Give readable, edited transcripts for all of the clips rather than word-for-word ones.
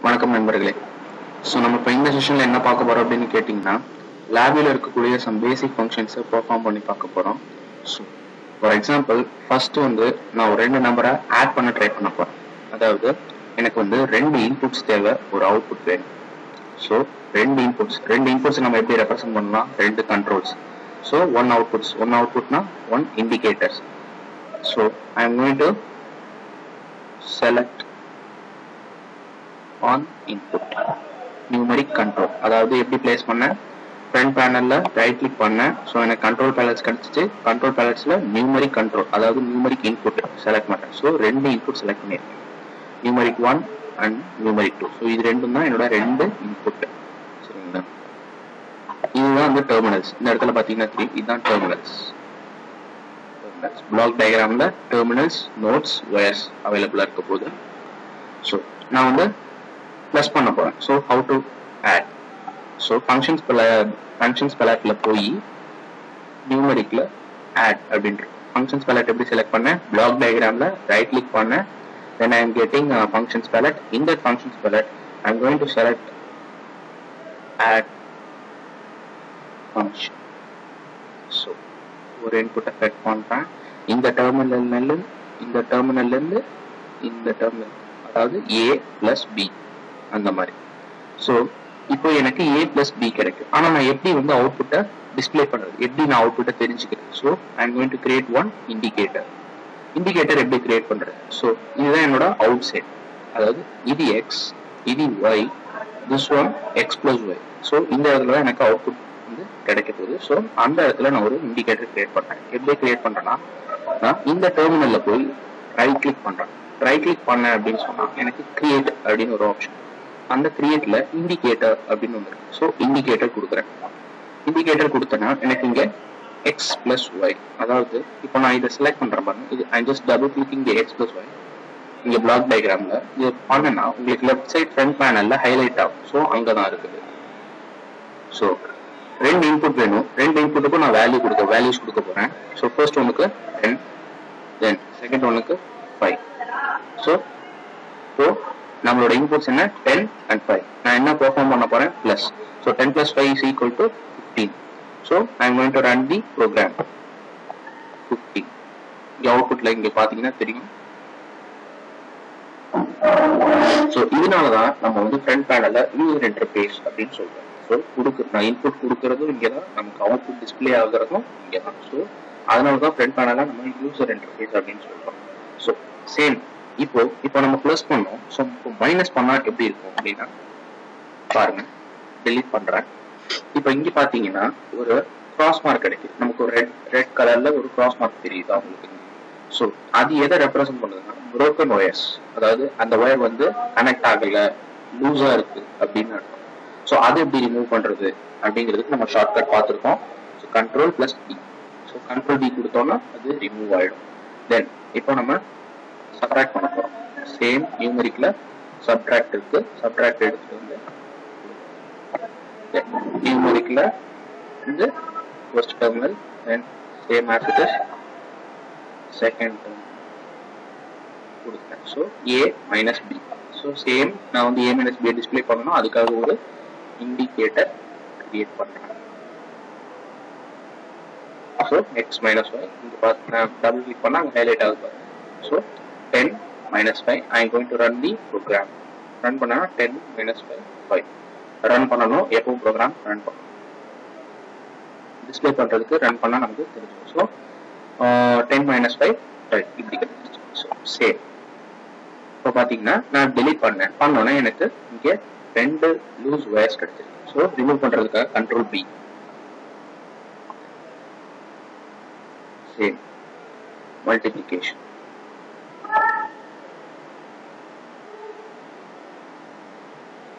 வணக்கம் நண்பர்களே. ஸோ நம்ம இப்போ இந்த செஷனில் என்ன பார்க்க போகிறோம் அப்படின்னு கேட்டிங்கன்னா, லேபில் இருக்கக்கூடிய சம் பேசிக் ஃபங்க்ஷன்ஸை பெர்ஃபார்ம் பண்ணி பார்க்க போகிறோம். ஸோ ஃபார் எக்ஸாம்பிள் ஃபர்ஸ்ட் நான் ஒரு 2 நம்பரை ஆட் பண்ண ட்ரை பண்ண போகிறேன். அதாவது எனக்கு 2 இன்புட்ஸ் தேவை, ஒரு அவுட்புட் வேணும். ஸோ 2 இன்புட்ஸ் நம்ம எப்படி ரெப்ரசென்ட் பண்ணலாம்? 2 கண்ட்ரோல்ஸ். ஸோ ஒன் அவுட்புட்னா 1 indicators. So I am going to select on input numeric control. அதாவது எப்படி பிளேஸ் பண்ணேன்? ஃப்ரண்ட் பேனல்ல ரைட் கிளிக் பண்ணேன். ஸோ எனக்கு கண்ட்ரோல் பேலட்ஸ் கிடைச்சிச்சு. கண்ட்ரோல் பேலட்ஸ்ல நியூமரிக் கண்ட்ரோல், அதாவது நியூமரிக் இன்புட் செலக்ட் பண்ணேன். ஸோ 2 இன்புட் செலக்ட் பண்ணியிருக்கேன், நியூமரிக் 1 அண்ட் நியூமரிக் 2. ஸோ இது ரெண்டும் தான் என்னோட 2 இன்புட். சரிங்களா? இதுதான் டெர்மினல்ஸ். இந்த இடத்துல பார்த்தீங்கன்னா 3, இதுதான் டெர்மினல்ஸ். பிளாக் டயக்ராம்ல டெர்மினல்ஸ், நோட்ஸ், வயர்ஸ் அவைலபிளா இருக்க போகுது. ஸோ நான் ப்ளஸ் பண்ண போறேன். So how to add? So functions பலட்ல போய் நியூமரிக்ல ஆட் அப்படின்ற ஃபங்க்ஷன்ஸ் பலட் எப்படி செலக்ட் பண்ணேன்? பிளாக் டயக்ராம்ல ரைட் கிளிக் பண்ணேன். Then I am getting functions palette. In that functions palette I am going to select add function. So ஒரு இன்புட்டை செட் பண்றேன். இந்த டெர்மினல்ல இருந்து இந்த டெர்மினல், அதாவது a பிளஸ் b அந்த மாதிரி. ஸோ இப்போ எனக்கு a பிளஸ் b கிடைக்கும். ஆனா நான் எப்படி அவுட்புட்டை டிஸ்பிளே பண்றது? எப்படி நான் அவுட்புட்டை தெரிஞ்சுக்கிறேன்? So I am going to create one indicator. Indicator எப்படி கிரியேட் பண்றது? ஸோ இதுதான் என்னோட அவுட் சைட். அதாவது இது x, இது y, this one x plus y. So இந்த இடத்துல தான் எனக்கு அவுட்புட் கிடைக்க போகுது. ஸோ அந்த இடத்துல நான் ஒரு இண்டிகேட்டர் கிரியேட் பண்றேன். எப்படி கிரியேட் பண்றேன்னா, நான் இந்த டெர்மினல்ல போய் ரைட் கிளிக் பண்றேன். ரைட் கிளிக் பண்ணேன் அப்படின்னு சொன்னா எனக்கு கிரியேட் அப்படின்னு ஒரு ஆப்ஷன். அந்த கிரியேட்ல இண்டிகேட்டர் அப்படின்னு இருக்கு. ஸோ இண்டிகேட்டர் கொடுக்குறேன். இண்டிகேட்டர் கொடுத்தேன்னா எனக்கு இங்க x பிளஸ் ஒய், அதாவது இப்போ நான் இதை செலக்ட் பண்றேன் பாருங்க. இது I just double clicking x plus Y. இங்க பிளாக் டயக்ராம்ல இது பண்ணனா உங்களுக்கு லெஃப்ட் சைட் ஃப்ரண்ட் பேனல்ல ஹைலைட் ஆகும். ஸோ அங்கதான் இருக்குது. ஸோ 2 இன்புட் வேணும். 2 இன்புட்டுக்கும் நான் வேல்யூஸ் கொடுக்க போறேன். ஸோ ஃபர்ஸ்ட் ஒனுக்கு 10, தென் செகண்ட் ஒனுக்கு 5. ஸோ நம்மளோட இன்புட்ஸ் என்ன? 10 and 5. நான் என்ன பெர்ஃபார்ம் பண்ண போறேன்? Plus. So 10 plus 5 is equal to 15. So I am going to run the program. 15 இங்க அவுட்புட்ல இங்க பாத்தீங்கன்னா தெரியும். ஸோ இதனாலதான் நம்ம ஃப்ரண்ட் பேனல்ல யூசர் இன்டர்ஃபேஸ் அப்படின்னு சொல்றோம். ஸோ நான் இன்புட் கொடுக்கறதும் இங்கதான், நமக்கு அவுட்புட் டிஸ்பிளே ஆகுறதும் இங்கதான். ஸோ அதனாலதான் ஃப்ரண்ட் பேனல்ல நம்ம யூசர் இன்டர்ஃபேஸ் அப்படின்னு சொல்றோம். ஸோ சேம் இப்போ நம்ம பிளஸ் பண்ணோம். ஸோ இப்போ மைனஸ் பண்ணா எப்படி இருக்கும் அப்படின்னா பாருங்க. டெலீட் பண்றேன். இப்போ இங்க பாத்தீங்கன்னா ஒரு கிராஸ் மார்க் கிடைக்குது. நமக்கு ஒரு ரெட் கலர்ல ஒரு கிராஸ் மார்க் தெரியுது அவங்களுக்கு. ஸோ அது எதை ரெப்ரசென்ட் பண்ணுதுன்னா புரோக்கன் ஒயர்ஸ், அதாவது அந்த ஒயர் கனெக்ட் ஆகல, லூஸா இருக்கு அப்படின்னு அர்த்தம். ஸோ அதை எப்படி ரிமூவ் பண்றது அப்படிங்கிறதுக்கு நம்ம ஷார்ட்கட் பார்த்துருக்கோம். So control plus D. So control D கொடுத்தோம்னா அது ரிமூவ் ஆயிடும். தென் இப்போ நம்ம சப்ட்ராக்ட் பண்ண போறோம். சேம் நியூமரிக்ல சப்ட்ராக்ட் இருக்கு. சப்ட்ராக்ட் எடுத்துட்டு நியூமரிக்ல first terminal, then same as it is second terminal கொடுத்தேன். So a minus b. So same நான் a மைனஸ் b டிஸ்பிளே பண்ணணும். அதுக்காக ஒரு இண்டிகேட்டர் கிரியேட் பண்றேன். ஸோ x மைனஸ் y இங்க பார்த்து நான் டபுள் கிளிக் பண்ணா அங்கே ஹைலைட் ஆகுது. So 10 minus 5. I am going to run the program. Run பண்ணா 10 minus 5. ரன் பண்ணணும். எப்பவும் ப்ரோக்ராம் ரன் பண்ணணும். டிஸ்பிளே பண்றதுக்கு ரன் பண்ணா நமக்கு தெரியும். ஸோ 10 minus 5 இப்படி கிடைச்சிருச்சு. So save. இப்போ பாத்தீங்கன்னா நான் டெலீட் பண்ணோன்னே எனக்கு இங்க 2 லூஸ் வயர்ஸ் கிடைச்சிருக்கு. ஸோ ரிமூவ் பண்றதுக்காக கண்ட்ரோல் பி. Same multiplication.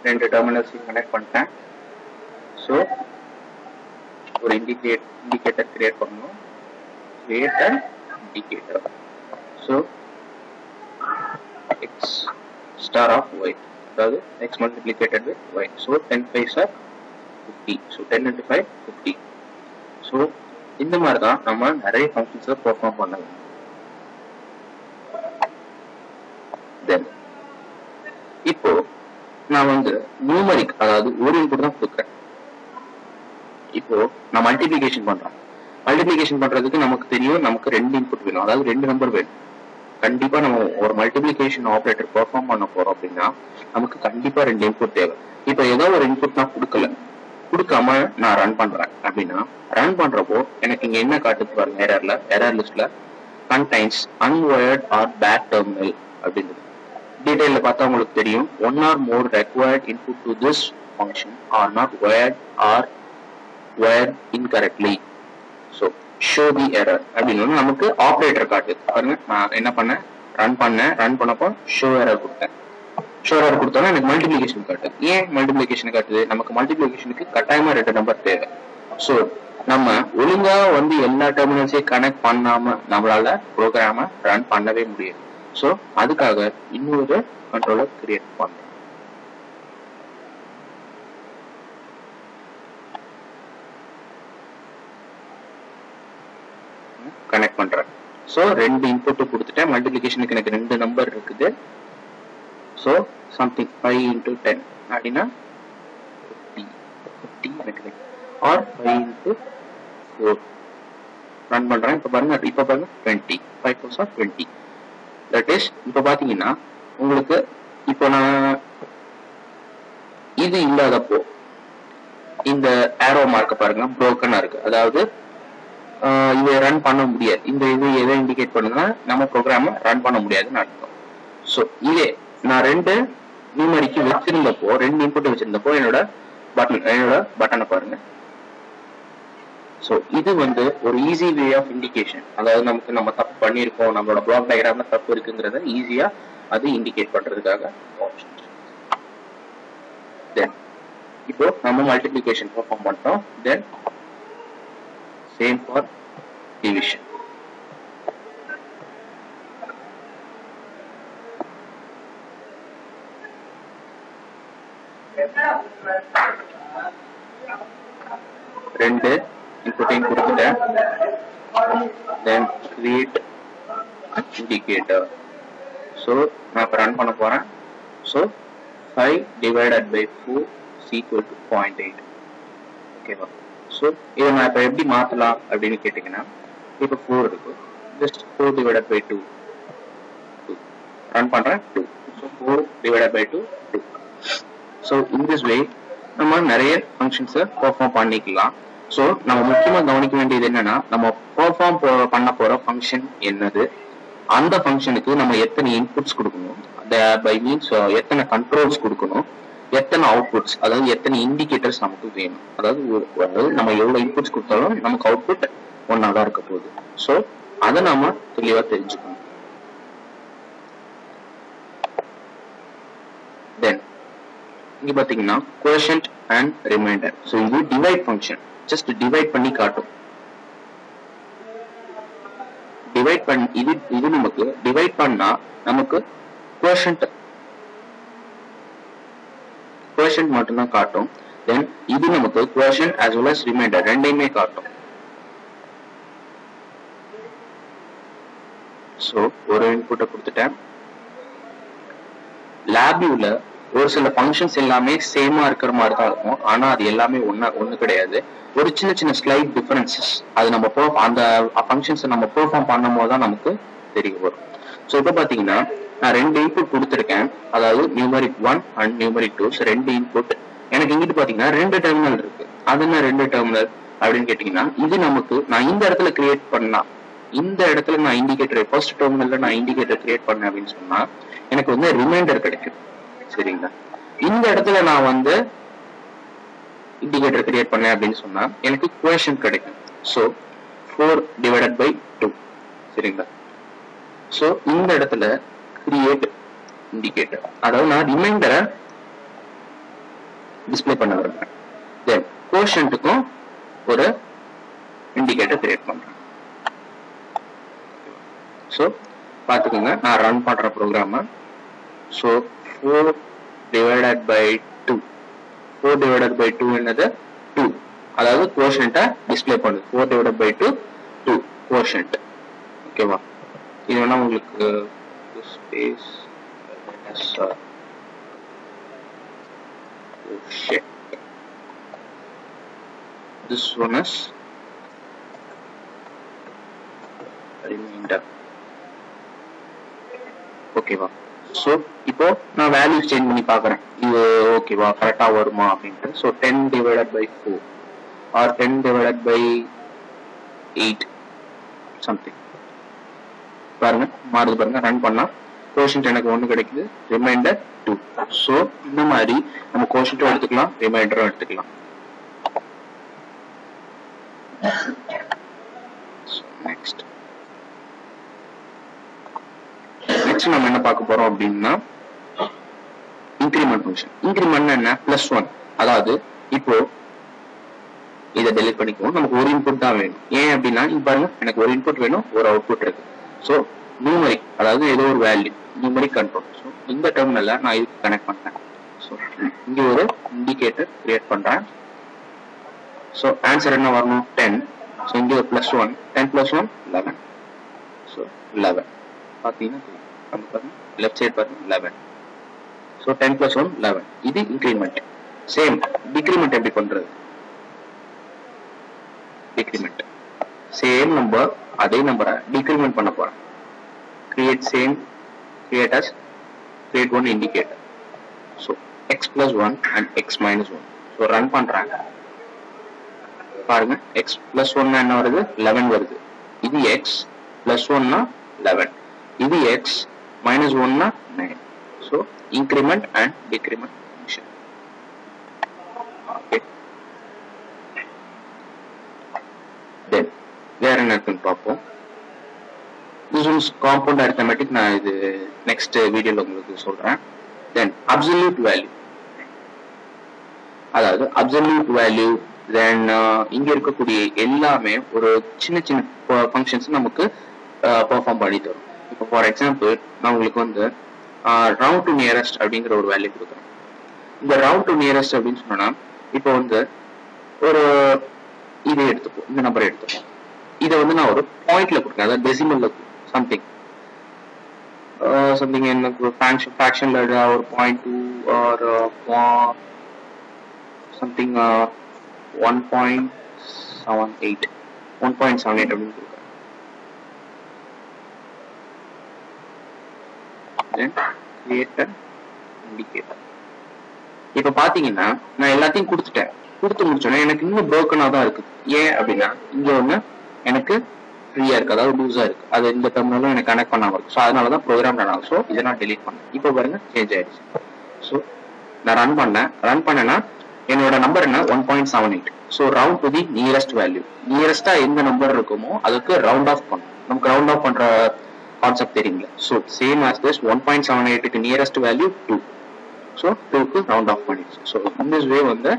ரெண்டு டெர்மினல்ஸ் கனெக்ட் பண்ணிட்டேன். ஸோ ஒரு இண்டிகேட்டர் கிரியேட் பண்ணணும். Create an indicator. So x star of y, அதாவது x multiplicated with y. So 10 5s are 50. So 10 into 5 50. So இந்த மாதிரி தான் நம்ம நிறைய ஃபங்க்ஷன்ஸை பெர்ஃபார்ம் பண்ணலாம். தென் இப்போ நான் வந்து நியூமரிக் அதாவது ஒரு இன்புட் தான் கொடுக்குறேன். இப்போ நான் மல்டிபிளிகேஷன் பண்றேன். மல்டிபிளிகேஷன் பண்றதுக்கு நமக்கு தெரியும் நமக்கு 2 இன்புட் வேணும், அதாவது 2 நம்பர் வேணும். கண்டிப்பா நம்ம ஒரு மல்டிபிளிகேஷன் ஆபரேட்டர் பெர்ஃபார்ம் பண்ண போறோம் அப்படின்னா நமக்கு கண்டிப்பா 2 இன்புட் தேவை. இப்போ ஏதோ ஒரு இன்புட் நான் கொடுக்காம நான் ரன் பண்றேன் அப்படின்னா ரன் பண்றப்போ எனக்கு இங்க என்ன காட்டுது பாருங்க, எரர் லிஸ்ட்ல contains unwired or bad terminal அப்படிங்கிறது. டீடைல்ல பார்த்தா உங்களுக்கு தெரியும், one or more required input to this function are not wired or wired incorrectly, so show the error அப்படின்னு நமக்கு ஆபரேட்டர் காட்டுது பாருங்க. நான் என்ன பண்ணேன், ரன் பண்ணப்போ ஷோ எரர் கொடுத்தேன். ஷோ எரர் கொடுத்தோன்னா எனக்கு மல்டிபிளிகேஷன் காட்டுது. ஏன் மல்டிபிளிகேஷன் காட்டுது, நமக்கு மல்டிபிளிகேஷனுக்கு கட்டாயமா 2 நம்பர் தேவை. ஸோ நம்ம ஒழுங்கா வந்து எல்லா டெர்மினல்ஸையும் கனெக்ட் பண்ணாம நம்மளால ப்ரோக்ராம ரன் பண்ணவே முடியாது. ஸோ அதுக்காக இன்னொரு கண்ட்ரோலர் கிரியேட் பண்றோம். கனெக்ட் பண்றேன். ஸோ 2 இன்புட் கொடுத்துட்டேன். மல்டிபிளிகேஷனுக்கு எனக்கு 2 நம்பர் இருக்குது. ஸோ சம்திங் 5 into 10 அப்படின்னா 50 எனக்கு ஆர் 5 into 4 ரன் பண்றேன். இப்ப பாருங்க 20 5 4 20. தட் இஸ் இப்ப பாத்தீங்கன்னா உங்களுக்கு இப்போ நான் இது இல்லாதப்போ இந்த ஏரோ மார்க்க பாருங்க புரோக்கனா இருக்கு, அதாவது இதை ரன் பண்ண முடியாது. இந்த இது எதை இண்டிகேட் பண்ணுதுன்னா நம்ம ப்ரோக்ராம ரன் பண்ண முடியாதுன்னு அர்த்தம். ஸோ இதே நான் 2 நியூமரிக்கு வச்சிருந்தப்போ 2 இன்புட் வச்சிருந்தப்போ என்னோட பட்டனை பாருங்க. ஸோ இது வந்து ஒரு ஈஸி வே ஆஃப் இண்டிகேஷன், அதாவது நம்ம தப்பு பண்ணியிருக்கோம், நம்மளோட பிளாக் டயக்ராம்ல தப்பு இருக்குங்கிறத ஈஸியா அது இண்டிகேட் பண்றதுக்காக ஆப்ஷன். தென் இப்போ நம்ம மல்டிபிளிகேஷன் பெர்ஃபார்ம் பண்ணிட்டோம். Then same for division. ரெண்டு inputting கொடுத்துட்டேன். then create indicator. so நான் இப்ப ரன் பண்ண போறேன். so 5 divided by 4 is equal to 0.8. ஓகேவா? so இதை நான் இப்ப எப்படி மாத்தலாம் அப்படின்னு கேட்டீங்கன்னா, இப்ப 4 இருக்கு, just 4 divided by 2 ரன் பண்றேன் 2. so 4 divided by 2 2. so in this way நம்ம நிறைய ஃபங்க்ஷன்ஸ் பெர்ஃபார்ம் பண்ணிக்கலாம். ஸோ நம்ம முக்கியமா கவனிக்க வேண்டியது என்னன்னா, நம்ம பெர்ஃபார்ம் பண்ண போற ஃபங்க்ஷன் என்னது, அந்த ஃபங்க்ஷனுக்கு நம்ம எத்தனை இன்புட்ஸ் கொடுக்கணும், பை மீன்ஸ் எத்தனை கண்ட்ரோல்ஸ் கொடுக்கணும், எத்தனை அவுட்புட்ஸ், அதாவது எத்தனை இண்டிகேட்டர்ஸ் நமக்கு வேணும். அதாவது நம்ம எவ்வளவு இன்புட்ஸ் கொடுத்தாலும் நமக்கு அவுட்புட் ஒன்னா தான் இருக்க போகுது. ஸோ அதை நாம தெளிவா தெரிஞ்சுக்கணும். தென் இங்க பாத்தீங்கன்னா கோஷன்ட் அண்ட் ரிமைண்டர். ஸோ இது டிவைட் ஃபங்க்ஷன், ஜஸ்ட் டிவைட் பண்ணி காட்டும். டிவைட் பண்ணி இது நமக்கு டிவைட் பண்ணா நமக்கு கோஷன்ட் மட்டும்தான் காட்டும். தென் இது நமக்கு quotient as well as remainder ரெண்டையுமே காட்டும். ஸோ ஒரு இன்புட்டை கொடுத்துட்டேன். லேபியூல ஒரு சில ஃபங்க்ஷன்ஸ் எல்லாமே சேமா இருக்கிற மாதிரி தான் இருக்கும், ஆனா அது எல்லாமே ஒண்ணு கிடையாது. ஒரு சின்ன ஸ்லைட் டிஃபரன்சஸ் அது நம்ம அந்த ஃபங்க்ஷன்ஸை நம்ம பெர்ஃபார்ம் பண்ணும் போது தான் நமக்கு தெரிய வரும். ஸோ இப்போ பாத்தீங்கன்னா நான் 2 இன்புட் கொடுத்துருக்கேன், அதாவது numeric 1 and numeric 2. So 2 input. எனக்கு இங்கிட்டு பாத்தீங்கன்னா 2 டெர்மினல் இருக்கு. அது என்ன 2 டெர்மினல் அப்படின்னு கேட்டீங்கன்னா, இது நமக்கு நான் இந்த இடத்துல கிரியேட் பண்ணா, இந்த இடத்துல நான் இண்டிகேட்டர் ஃபர்ஸ்ட் டெர்மினல்ல நான் இண்டிகேட்டர் கிரியேட் பண்ணேன் அப்படின்னு சொன்னா எனக்கு வந்து ரிமைண்டர் கிடைக்கும். சரிங்களா? இந்த இடத்துல நான் வந்து இண்டிகேட்டர் கிரியேட் பண்ணேன் அப்படின்னு சொன்னா எனக்கு கோஷன்ட் கிடைக்கும். So 4 divided by 2. சரிங்களா? ஸோ இந்த இடத்துல கிரியேட் இண்டிகேட்டர், அதாவது நான் ரிமைண்டரை டிஸ்பிளே பண்ண விரும்புறேன். தென் கோஷன்ட்டுக்கும் ஒரு இண்டிகேட்டர் கிரியேட் பண்றேன். ஸோ பார்த்துக்கோங்க, நான் ரன் பண்ற program. So 4 divided by 2. 4 divided by 2 என்னது 2, அதாவது கோஷன்ட்டை டிஸ்பிளே பண்ணுது. 4 divided by 2 2 கோஷன்ட். ஓகேவா? இது வேணா உங்களுக்கு space shit. This one is remainder. Okay வா. So இப்போ நான் வேல்யூ சேஞ்ச் பண்ணி பார்க்கறேன். இது ஓகேவா கரெக்டா வருமா அப்படின்ட்டு. So 10 divided by 4 or 10 divided by 8 something. பாருங்க மாறுது பாருங்க. ரன் பண்ணா கோஷன்ட் எனக்கு 1 கிடைக்குது, ரிமைண்டர் 2. ஸோ இந்த மாதிரி நம்ம கோஷன்ட்டும் எடுத்துக்கலாம், ரிமைண்டரும் எடுத்துக்கலாம். நெக்ஸ்ட் நம்ம என்ன பார்க்க போறோம் அப்படின்னா இன்கிரிமெண்ட் ஃபங்க்ஷன். இன்கிரிமெண்ட் என்ன? +1. அதாவது இப்போ இதை டெலிட் பண்ணிக்குவோம். நமக்கு ஒரு இன்புட் தான் வேணும். ஏன் அப்படின்னா இங்க பாருங்க எனக்கு ஒரு இன்புட் வேணும், ஒரு அவுட்புட் இருக்கு. ஸோ நியூமரிக் அதாவது ஏதோ ஒரு வேல்யூ நியூமரிக் கண்ட்ரோல். ஸோ இந்த டெர்மினல்ல நான் இதுக்கு கனெக்ட் பண்றேன். ஸோ இங்க ஒரு இண்டிகேட்டர் கிரியேட் பண்றேன். ஸோ ஆன்சர் என்ன வரணும்? 10. ஸோ இங்க ஒரு +1, 10 + 1 11. ஸோ 11 பார்த்தீங்கன்னா லெஃப்ட் சைட் பாருங்க 11. ஸோ 10 + 1 11. இது இன்க்ரிமெண்ட். சேம் டிக்ரிமெண்ட் எப்படி பண்றது? டிக்ரிமெண்ட் சேம் நம்பர் அதே நம்பரை டிக்ரிமெண்ட் பண்ண போறேன். create one indicator. So x + 1 and x - 1. So run பண்றாங்க பாருங்க. x + 1 என்ன வருது? 11 வருது. இது x + 1 னா 11, இது x - 1 னா 9. So increment and decrement function. Okay, then வேற என்ன இருக்குன்னு பார்ப்போம். This is compound arithmetic. நான் இது next வீடியோல உங்களுக்கு சொல்றேன். Then absolute value. அதாவது absolute value then இங்க இருக்கக்கூடிய எல்லாமே ஒரு சின்ன சின்ன functions நமக்கு perform பண்ணி தரும். இப்போ ஃபார் எக்ஸாம்பிள் நான் உங்களுக்கு வந்து round to nearest அப்படிங்கிற ஒரு வேல்யூ கொடுக்குறேன். இந்த round to nearest அப்படின்னு சொன்னா இப்போ வந்து ஒரு இதை எடுத்துப்போம், இந்த நம்பரை எடுத்துப்போம். இதை வந்து நான் ஒரு பாயிண்ட்ல கொடுக்குறேன், அதாவது டெசிமல்ல சம்திங் எனக்கு ஃபிராக்ஷன்ல ஒரு 0.2 ஆர் சம்திங் 1.78 அப்படின்னு கொடுக்குறேன். Create an indicator. இப்ப பாத்தீங்கன்னா நான் எல்லாத்தையும் கொடுத்து முடிச்சோன்னா எனக்கு இன்னும் broken-ஆ தான் இருக்குது. ஏன் அப்படின்னா இங்க ஒண்ணு எனக்கு ஃப்ரீயா இருக்கு, அதாவது லூஸா இருக்கு. அது இந்த டெர்மினலும் எனக்கு கனெக்ட் பண்ணாம இருக்கு. ஸோ அதனாலதான் ப்ரோக்ராம் ரன் ஆகும். ஸோ இதை நான் டெலீட் பண்ணேன். இப்போ பாருங்க சேஞ்ச் ஆயிடுச்சு. ஸோ நான் ரன் பண்ணேன்னா என்னோட நம்பர் என்ன? 1.78. So round to the nearest value. நியரஸ்டா எந்த நம்பர் இருக்குமோ அதுக்கு ரவுண்ட் ஆஃப் பண்ணும். நமக்கு ரவுண்ட் ஆஃப் பண்ற கான்செப்ட் தெரியுங்களா? ஸோ சேம் ஆஸ் திஸ் 1.78க்கு நியரஸ்ட் வேல்யூ 2. ஸோ 2க்கு ரவுண்ட் ஆஃப் பண்ணிடுச்சு. ஸோ இந்த வே வந்து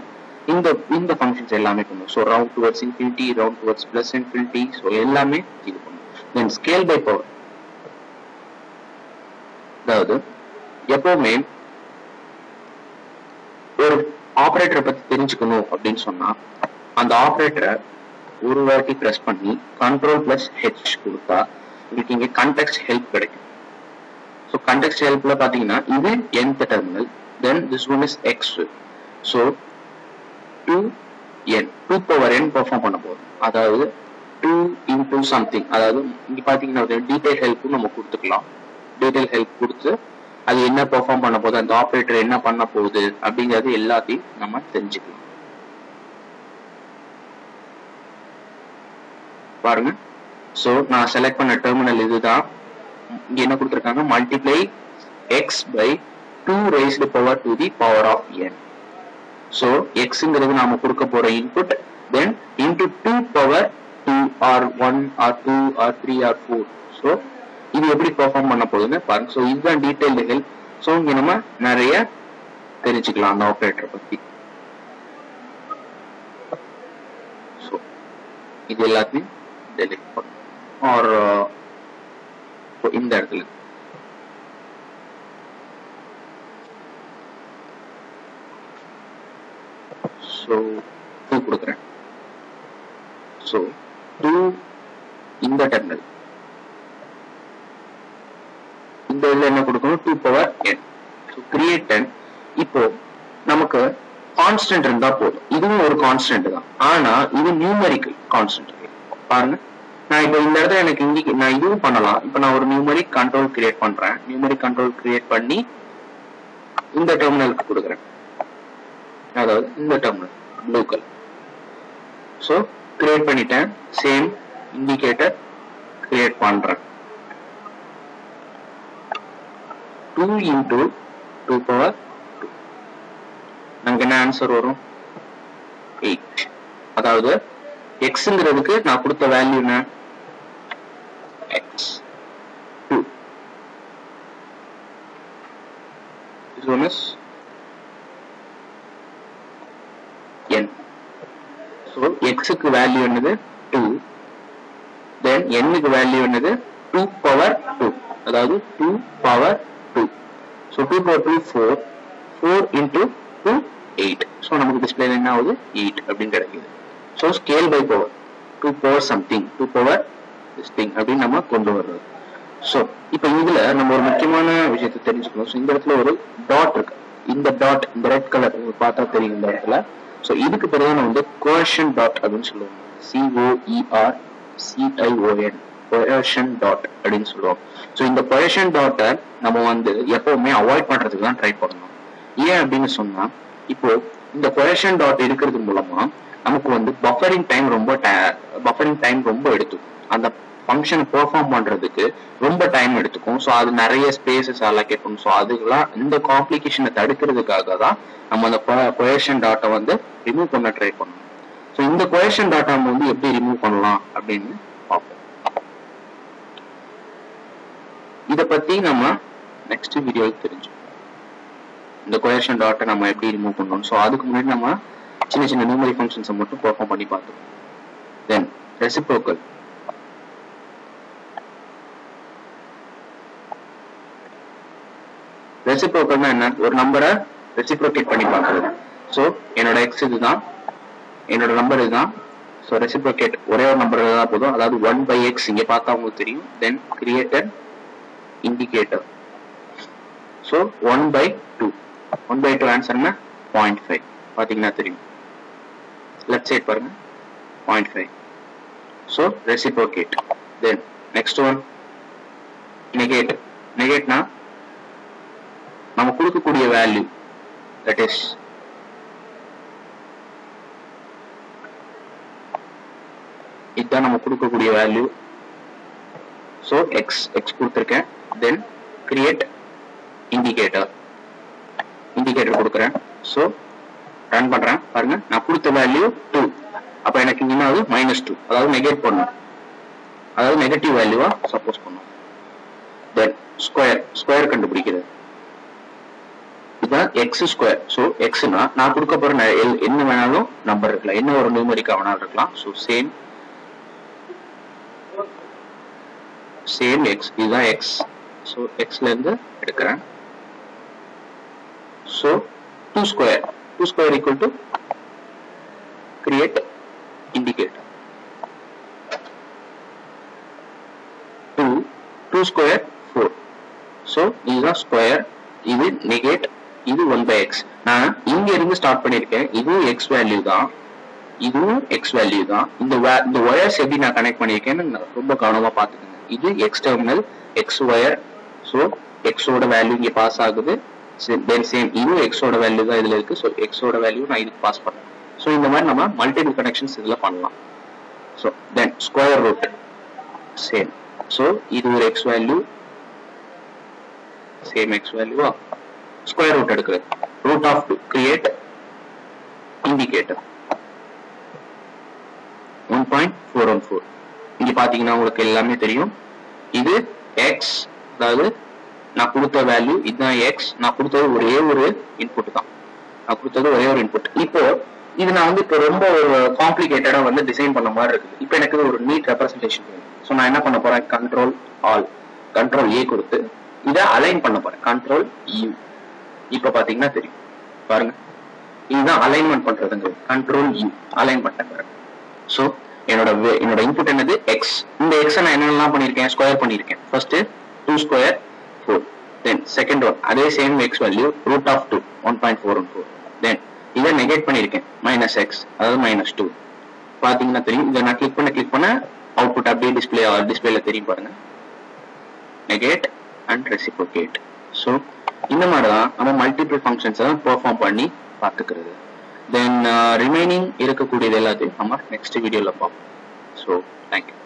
இந்த ஃபங்க்ஷன்ஸ் எல்லாமே பண்ணும். So round towards infinity, round towards plus infinity, so எல்லாமே இது பண்ணும். Then scale by power. அதாவது எப்பவுமே ஒரு ஆபரேட்டரை பத்தி தெரிஞ்சுக்கணும் அப்படின்னு சொன்னா அந்த ஆபரேட்டரை ஒரு வாட்டி பிரஸ் பண்ணி Ctrl+H கொடுத்தா உங்களுக்கு இங்க கான்டெக்ஸ்ட் ஹெல்ப் கிடைக்கும். ஸோ கான்டெக்ஸ்ட் ஹெல்ப்ல பாத்தீங்கன்னா இது nth terminal, then this one is x. So 2n 2 power n perform பண்ண போகுது. அதாவது 2 into something. அதாவது இங்க பாத்தீங்கன்னா டீடைல் ஹெல்ப் நம்ம கொடுத்துக்கலாம். டீடைல் ஹெல்ப் கொடுத்து அது என்ன பெர்ஃபார்ம் பண்ண போகுது, அந்த ஆபரேட்டர் என்ன பண்ண போகுது அப்படிங்கிறது எல்லாத்தையும் நம்ம தெரிஞ்சுக்கலாம். பாருங்க. ஸோ நான் செலக்ட் பண்ண டெர்மினல் இதுதான். இங்க என்ன கொடுத்துருக்காங்க? Multiply x by 2 raised power to the power of n. So எக்ஸுங்கிறது நாம கொடுக்க போற input, then into 2 power 2 or 1 or 2 or 3 or 4. So இது எப்படி பெர்ஃபார்ம் பண்ண போகுதுன்னு பாருங்க. ஸோ இதுதான் டீடைல் ஹெல்ப். ஸோ இங்க நம்ம நிறைய தெரிஞ்சுக்கலாம் அந்த ஆபரேட்டரை பத்தி. ஸோ இது எல்லாத்தையும் டெலிட் பண்ணும் ஆர் இந்த இடத்துல ஸோ 2 கொடுக்குறேன். ஸோ 2 இந்த டெர்மினல், இந்த இதில் என்ன கொடுக்கணும்? 2 power n. So create 10. இப்போ நமக்கு கான்ஸ்டன்ட் இருந்தா போதும். இதுவும் ஒரு கான்ஸ்டன்ட் தான், ஆனா இது நியூமரிக்கல் கான்ஸ்டன்ட். பாருங்க, நான் இப்போ இந்த இடத்துல எனக்கு இங்க நான் இதுவும் பண்ணலாம். இப்போ நான் ஒரு நியூமரிக் கண்ட்ரோல் கிரியேட் பண்றேன். நியூமரிக் கண்ட்ரோல் கிரியேட் பண்ணி இந்த டெர்மினலுக்கு கொடுக்குறேன், அதாவது இந்த terminal blue colour. So create பண்ணிட்டேன். சேம் இண்டிகேட்டர் கிரியேட் பண்றேன். 2 into 2 power 2. நமக்கு என்ன ஆன்சர் வரும்? 8. அதாவது xங்கிறதுக்கு நான் கொடுத்த வேல்யூ என்ன? x 2. This one is n. So x க்கு வேல்யூ என்னது? 2. Then n க்கு வேல்யூ என்னது? 2 power 2. அதாவது 2 power 2. So 2 power 2 4. 4 into 2 8. So நமக்கு டிஸ்பிளேல என்ன ஆகுது? 8 அப்படின்னு கிடைக்குது. So scale by power 2 power something, 2 power this thing அப்படின்னு நம்ம கொண்டு வர்றது. So இப்போ இதுல நம்ம ஒரு முக்கியமான விஷயத்தை தெரிஞ்சுக்கணும். So இந்த இடத்துல ஒரு டாட் இருக்கு. இந்த டாட், இந்த ரெட் கலர் பார்த்தா தெரியும் இந்த இடத்துல. So இதுக்கு பேரு தான் வந்து கோஷன் டாட் அப்படின்னு சொல்லுவாங்க. COERCION, கோஷன் டாட் அப்படின்னு சொல்லுவோம். ஸோ இந்த கோஷன் டாட்டை நம்ம வந்து எப்பவுமே அவாய்ட் பண்றதுக்கு தான் ட்ரை பண்ணணும். ஏன் அப்படின்னு சொன்னா, இப்போ இந்த கோஷன் டாட் இருக்கிறது மூலமா நமக்கு வந்து பஃபரிங் டைம் ரொம்ப எடுத்துக்கும். அந்த ஃபங்க்ஷனை பெர்ஃபார்ம் பண்றதுக்கு ரொம்ப டைம் எடுத்துக்கும். ஸோ அது நிறைய ஸ்பேசஸ் அலோகேட் பண்ணும். ஸோ அதுக்கெல்லாம் இந்த காம்ப்ளிகேஷனை தடுக்கிறதுக்காக தான் நம்ம அந்த கோஷன் டாட்டை வந்து ரிமூவ் பண்ண ட்ரை பண்ணணும். ஸோ இந்த கோஷன் டாட்டா நம்ம வந்து எப்படி ரிமூவ் பண்ணலாம் அப்படின்னு பார்ப்போம். இதை பத்தி நம்ம நெக்ஸ்ட் வீடியோவில் தெரிஞ்சுக்கணும். இந்த கோஷன் டாட்டை நம்ம எப்படி ரிமூவ் பண்ணணும். ஸோ அதுக்கு முன்னாடி நம்ம சின்ன சின்ன நியூமரிக் ஃபங்க்ஷன்ஸை மட்டும் பெர்ஃபார்ம் பண்ணி பார்த்தோம். தென் ரெசிப்ரோக்கல். ரெசிப்ரோக்கல்னா என்ன? ஒரு நம்பரை ரெசிப்ரோகேட் பண்ணி பார்க்கறது. ஸோ என்னோட எக்ஸ் இதுதான், என்னோட நம்பர் இதுதான். ஸோ ரெசிப்ரோகேட் ஒரே ஒரு நம்பர் தான் போதும். அதாவது 1/x இங்க பார்த்தா உங்களுக்கு தெரியும். Then created indicator. So 1/2. 1/2 answer என்ன? 0.5. பாத்தீங்கன்னா தெரியும். லெஃப்ட் சைட் பாருங்க, 0.5. So reciprocate. Then next one negate. நெகேட்னா நம்ம கொடுக்கக்கூடிய வேல்யூ, தட் இஸ் இதுதான் நம்ம கொடுக்கக்கூடிய வேல்யூ. ஸோ எக்ஸ் கொடுத்துருக்கேன். தென் கிரியேட் இண்டிகேட்டர் கொடுக்குறேன். ஸோ ரன் பண்றேன். பாருங்க, நான் கொடுத்த வேல்யூ 2. அப்ப எனக்கு இங்க -2, அதாவது நெகேட் பண்ணும், அதாவது நெகட்டிவ் வேல்யூவா சப்போஸ் பண்ணும். தென் ஸ்கொயர் கண்டுபிடிக்கிறது. இதுதான் எக்ஸ் ஸ்கொயர். ஸோ எக்ஸ்னா நான் கொடுக்க போற என்ன வேணாலும் நம்பர் இருக்கலாம், என்ன ஒரு நியூமரிக்கா வேணாலும் இருக்கலாம். ஸோ சேம் எக்ஸ், இதுதான் எக்ஸ். ஸோ எக்ஸ்ல இருந்து எடுக்கிறேன். So 2 square equal to create indicator. 2 square 4. So இதுதான் ஸ்கொயர், இது நெகேட், இது 1/x. நான் இங்க இருந்து ஸ்டார்ட் பண்ணிருக்கேன். இதுவும் எக்ஸ் வேல்யூ தான், இதுவும் எக்ஸ் வேல்யூ தான். இந்த ஒயர்ஸ் எப்படி நான் கனெக்ட் பண்ணிருக்கேன்னு ரொம்ப கவனமா பாத்துக்கோங்க. இது X terminal, X wire. So எக்ஸோட வேல்யூ இங்க பாஸ் ஆகுது. தென் சேம் இதுவும் எக்ஸோட வேல்யூ தான் இதுல இருக்கு. ஸோ எக்ஸோட வேல்யூ நான் இதுக்கு பாஸ் பண்ணேன். ஸோ இந்த மாதிரி நம்ம மல்டிபிள் கனெக்ஷன்ஸ் இதுல பண்ணலாம். So then square root same. So இது ஒரு எக்ஸ் வேல்யூ, சேம் எக்ஸ் வேல்யூவா ஸ்கொயர் ரூட் எடுக்கிறது. Root of 2 create indicator 1.414. இங்க பாத்தீங்கன்னா உங்களுக்கு எல்லாமே தெரியும். இது எக்ஸ், அதாவது நான் கொடுத்த வேல்யூ இதுதான் எக்ஸ். நான் கொடுத்தது ஒரே ஒரு இன்புட் தான். இப்போ இது நான் வந்து இப்போ ரொம்ப ஒரு காம்ப்ளிகேட்டடா வந்து டிசைன் பண்ண மாதிரி இருக்குது. இப்போ எனக்கு ஒரு நீட் ரெப்ரசன்டேஷன் வேணும். ஸோ நான் என்ன பண்ண போறேன்? கண்ட்ரோல் ஏ கொடுத்து இதை அலைன் பண்ண போறேன். Control U. இப்ப பாத்தீங்கன்னா தெரியும், பாருங்க, இதுதான் அலைன்மெண்ட் பண்றதுங்கிறது. கண்ட்ரோல் யூ அலைன் பண்ண. ஸோ என்னோட இன்புட் என்னது? எக்ஸ். இந்த எக்ஸ் நான் என்னெல்லாம் பண்ணிருக்கேன்? ஸ்கொயர் பண்ணிருக்கேன். First 2 square 4. Then second one அதே same X value root of 2 1.414. தென் இதை நெகேட் பண்ணியிருக்கேன் -x, அதாவது -2. பார்த்தீங்கன்னா தெரியும். இதை நான் கிளிக் பண்ண அவுட்புட் அப்படியே டிஸ்பிளேல தெரியும் பாருங்க. Negate and reciprocate. ஸோ இந்த மாதிரி தான் நம்ம மல்டிபிள் ஃபங்க்ஷன்ஸை தான் பெர்ஃபார்ம் பண்ணி பார்த்துக்கிறது. தென் ரிமைனிங் இருக்கக்கூடியது எல்லாத்தையும் நம்ம நெக்ஸ்ட் வீடியோவில் பார்ப்போம். So thank you.